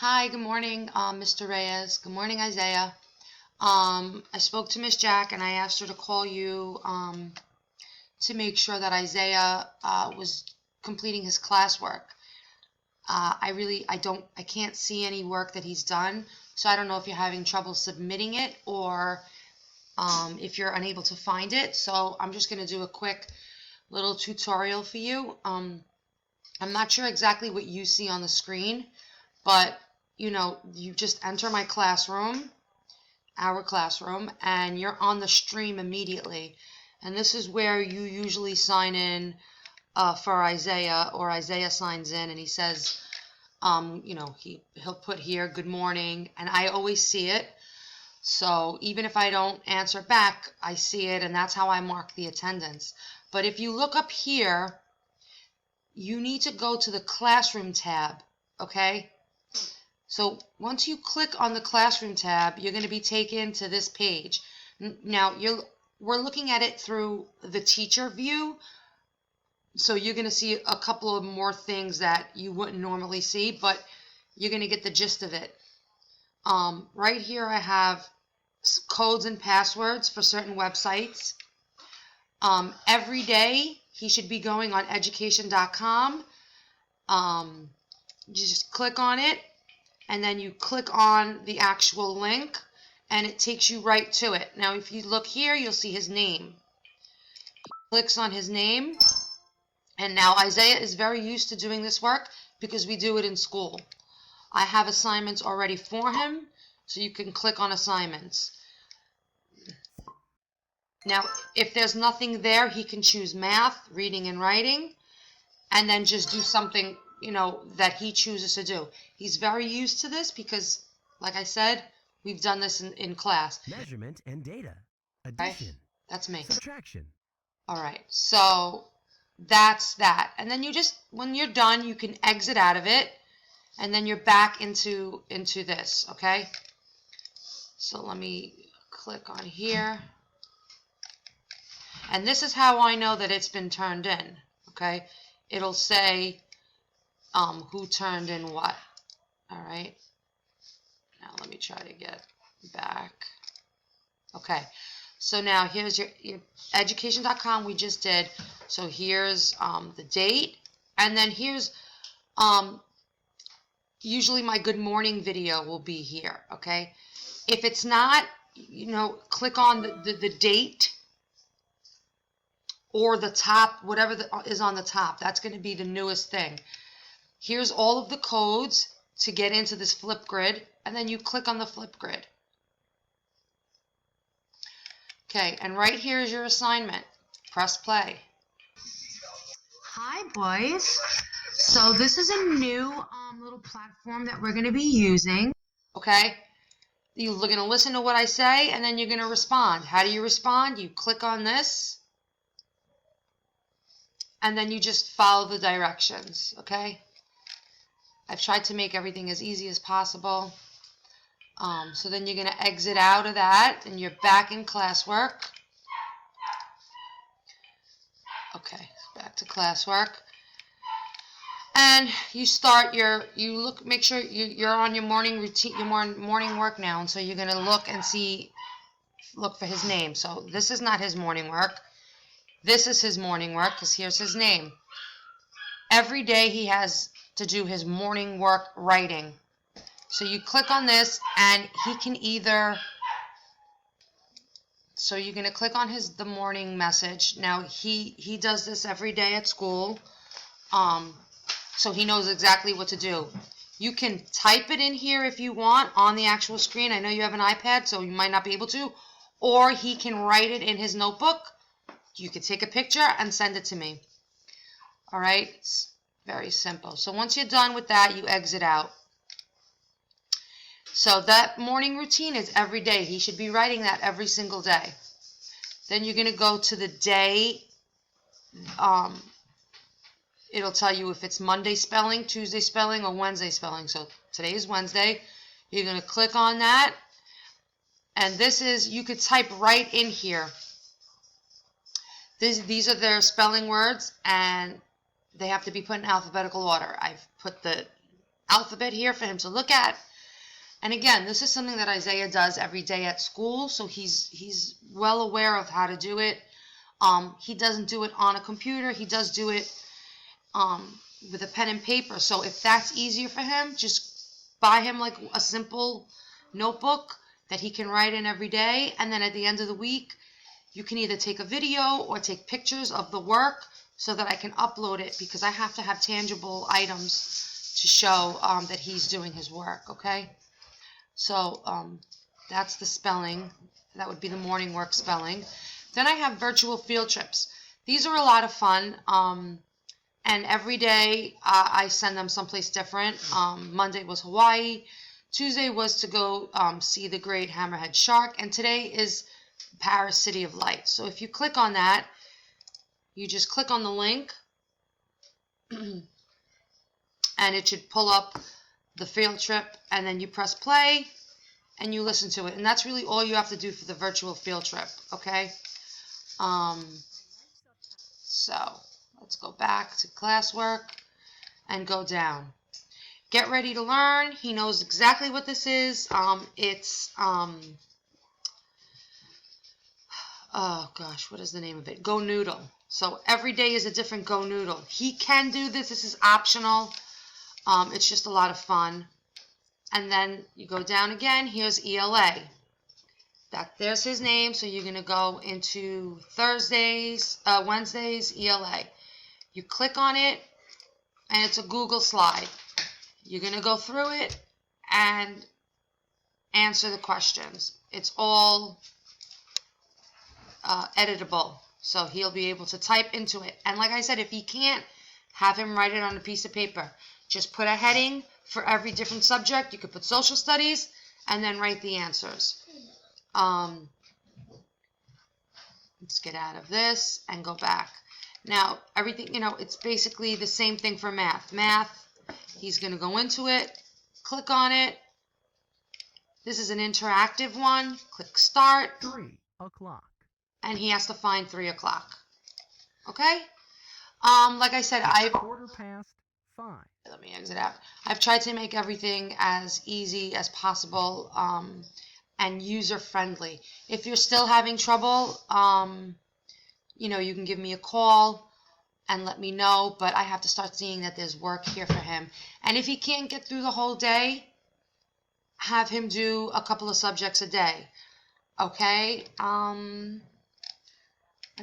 Hi, good morning, Mr. Reyes. Good morning, Isaiah. I spoke to Miss Jack and I asked her to call you to make sure that Isaiah was completing his classwork. I can't see any work that he's done, so I don't know if you're having trouble submitting it or if you're unable to find it. So I'm just going to do a quick little tutorial for you. I'm not sure exactly what you see on the screen, but you just enter my classroom, our classroom, and you're on the stream immediately. And this is where you usually sign in for Isaiah, or Isaiah signs in and he says, he'll put here, good morning, and I always see it. So even if I don't answer back, I see it, and that's how I mark the attendance. But if you look up here, you need to go to the classroom tab, okay? So once you click on the classroom tab, you're going to be taken to this page. Now, we're looking at it through the teacher view, so you're going to see a couple of more things that you wouldn't normally see, but you're going to get the gist of it. Right here I have codes and passwords for certain websites. Every day he should be going on education.com. You just click on it, and then you click on the actual link, and it takes you right to it. Now, if you look here, you'll see his name. He clicks on his name, and now Isaiah is very used to doing this work because we do it in school. I have assignments already for him, so you can click on assignments. Now, if there's nothing there, he can choose math, reading and writing, and then just do something, that he chooses to do. He's very used to this because, like I said, we've done this in class. Measurement and data. Okay? Addition. That's me. Subtraction. All right, so that's that. And then when you're done, you can exit out of it, and then you're back into this, okay? So let me click on here. And this is how I know that it's been turned in, okay? It'll say who turned in what. All right. Now let me try to get back. Okay. So now here's your education.com we just did. So here's the date, and then here's usually my good morning video will be here, okay? If it's not, click on the date or the top, whatever is on the top. That's going to be the newest thing. Here's all of the codes to get into this Flipgrid, and then you click on the Flipgrid. Okay, and right here is your assignment. Press play. Hi, boys. So this is a new little platform that we're going to be using. Okay, you're going to listen to what I say, and then you're going to respond. How do you respond? You click on this, and then you just follow the directions, okay? I've tried to make everything as easy as possible. So then you're going to exit out of that, and you're back in classwork. Okay, back to classwork. And you start make sure you're on your morning routine, your morning work now. And so you're going to look for his name. So this is not his morning work. This is his morning work, because here's his name. Every day he has to do his morning work writing. So you click on this, and he can so you're going to click on the morning message. Now he does this every day at school, so he knows exactly what to do. You can type it in here if you want on the actual screen. I know you have an iPad, so you might not be able to, or he can write it in his notebook. You could take a picture and send it to me. All right, it's very simple. So once you're done with that, you exit out. So that morning routine is every day. He should be writing that every single day. Then you're going to go to the day. It'll tell you if it's Monday spelling, Tuesday spelling, or Wednesday spelling. So today is Wednesday. You're going to click on that. And you could type right in here. These are their spelling words, and they have to be put in alphabetical order. I've put the alphabet here for him to look at. And again, this is something that Isaiah does every day at school, so he's well aware of how to do it. He doesn't do it on a computer. He does do it with a pen and paper. So if that's easier for him, just buy him like a simple notebook that he can write in every day. And then at the end of the week, you can either take a video or take pictures of the work so that I can upload it, because I have to have tangible items to show that he's doing his work, okay? So that's the spelling. That would be the morning work spelling. Then I have virtual field trips. These are a lot of fun, and every day I send them someplace different. Monday was Hawaii. Tuesday was to go see the great hammerhead shark, and today is Paris City of Lights. So if you click on that, you just click on the link, and it should pull up the field trip, and then you press play, and you listen to it. And that's really all you have to do for the virtual field trip, okay? So let's go back to classwork and go down. Get ready to learn. He knows exactly what this is. Oh gosh, what is the name of it? Go Noodle. So every day is a different Go Noodle. He can do this. This is optional. It's just a lot of fun. And then you go down again. Here's ELA. There's his name. So you're going to go into Wednesdays, ELA. You click on it, and it's a Google slide. You're going to go through it and answer the questions. It's all editable, so he'll be able to type into it. And like I said, if he can't, have him write it on a piece of paper. Just put a heading for every different subject. You could put social studies and then write the answers. Let's get out of this and go back. Now, everything, it's basically the same thing for math. Math, he's going to go into it, click on it. This is an interactive one. Click start. 3 o'clock. And he has to find 3 o'clock. Okay? Like I said, It's 5:15. Let me exit out. I've tried to make everything as easy as possible and user-friendly. If you're still having trouble, you can give me a call and let me know, but I have to start seeing that there's work here for him. And if he can't get through the whole day, have him do a couple of subjects a day. Okay? And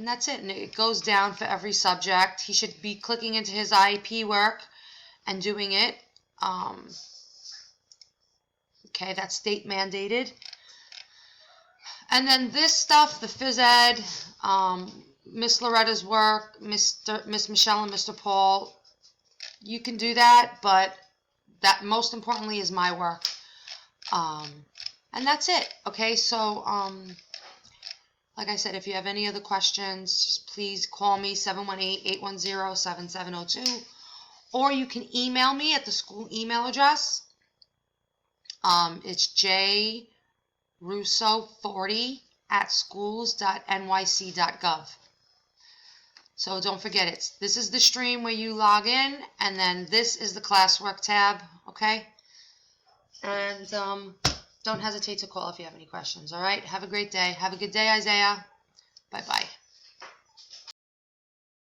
that's it. And it goes down for every subject. He should be clicking into his IEP work and doing it. Okay, that's state mandated. And then this stuff, the phys ed, Miss Loretta's work, Miss Michelle and Mr. Paul, you can do that, but that most importantly is my work. And that's it. Okay, so like I said, if you have any other questions, just please call me, 718-810-7702, or you can email me at the school email address. It's jrusso40@schools.nyc.gov. So don't forget, this is the stream where you log in, and then this is the classwork tab, okay? And don't hesitate to call if you have any questions, all right? Have a great day. Have a good day, Isaiah. Bye-bye.